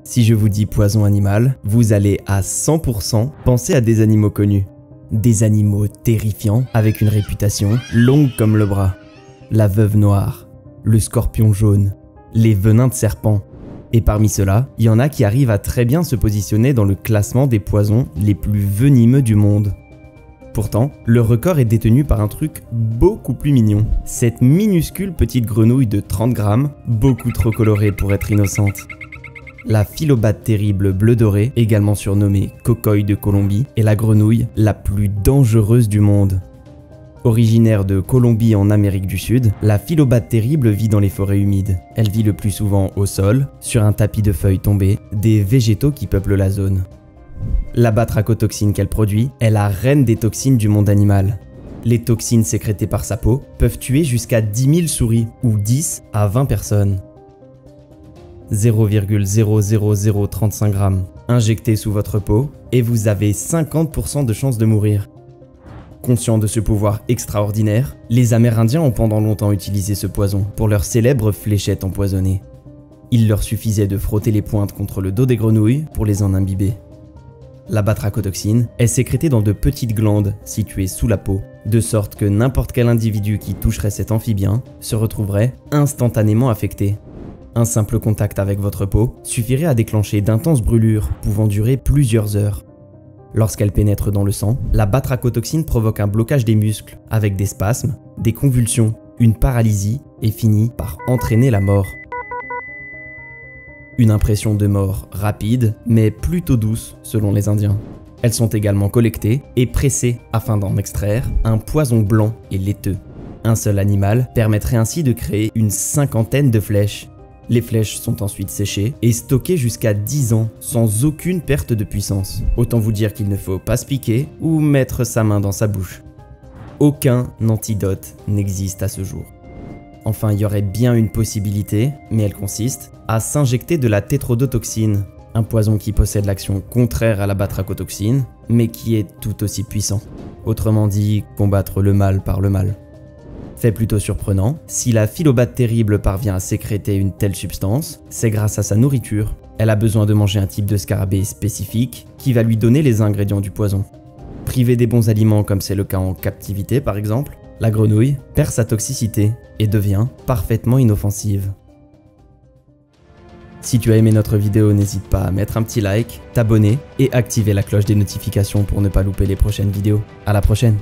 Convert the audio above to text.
Si je vous dis poison animal, vous allez à 100% penser à des animaux connus. Des animaux terrifiants avec une réputation longue comme le bras. La veuve noire, le scorpion jaune, les venins de serpent. Et parmi ceux-là, il y en a qui arrivent à très bien se positionner dans le classement des poisons les plus venimeux du monde. Pourtant, le record est détenu par un truc beaucoup plus mignon. Cette minuscule petite grenouille de 30 grammes, beaucoup trop colorée pour être innocente. La phylobate terrible bleu doré, également surnommée cocoille de Colombie, est la grenouille la plus dangereuse du monde. Originaire de Colombie en Amérique du Sud, la phylobate terrible vit dans les forêts humides. Elle vit le plus souvent au sol, sur un tapis de feuilles tombées, des végétaux qui peuplent la zone. La batrachotoxine qu'elle produit est la reine des toxines du monde animal. Les toxines sécrétées par sa peau peuvent tuer jusqu'à 10 000 souris, ou 10 à 20 personnes. 0,00035 grammes injectés sous votre peau et vous avez 50% de chances de mourir. Conscients de ce pouvoir extraordinaire, les Amérindiens ont pendant longtemps utilisé ce poison pour leur célèbre fléchette empoisonnée. Il leur suffisait de frotter les pointes contre le dos des grenouilles pour les en imbiber. La batrachotoxine est sécrétée dans de petites glandes situées sous la peau, de sorte que n'importe quel individu qui toucherait cet amphibien se retrouverait instantanément affecté. Un simple contact avec votre peau suffirait à déclencher d'intenses brûlures pouvant durer plusieurs heures. Lorsqu'elle pénètre dans le sang, la batrachotoxine provoque un blocage des muscles avec des spasmes, des convulsions, une paralysie et finit par entraîner la mort. Une impression de mort rapide mais plutôt douce selon les Indiens. Elles sont également collectées et pressées afin d'en extraire un poison blanc et laiteux. Un seul animal permettrait ainsi de créer une 50aine de flèches. Les flèches sont ensuite séchées et stockées jusqu'à 10 ans sans aucune perte de puissance. Autant vous dire qu'il ne faut pas se piquer ou mettre sa main dans sa bouche. Aucun antidote n'existe à ce jour. Enfin, il y aurait bien une possibilité, mais elle consiste à s'injecter de la tétrodotoxine, un poison qui possède l'action contraire à la batrachotoxine, mais qui est tout aussi puissant. Autrement dit, combattre le mal par le mal. Fait plutôt surprenant, si la phylobate terrible parvient à sécréter une telle substance, c'est grâce à sa nourriture. Elle a besoin de manger un type de scarabée spécifique qui va lui donner les ingrédients du poison. Privée des bons aliments comme c'est le cas en captivité par exemple, la grenouille perd sa toxicité et devient parfaitement inoffensive. Si tu as aimé notre vidéo, n'hésite pas à mettre un petit like, t'abonner et activer la cloche des notifications pour ne pas louper les prochaines vidéos. À la prochaine!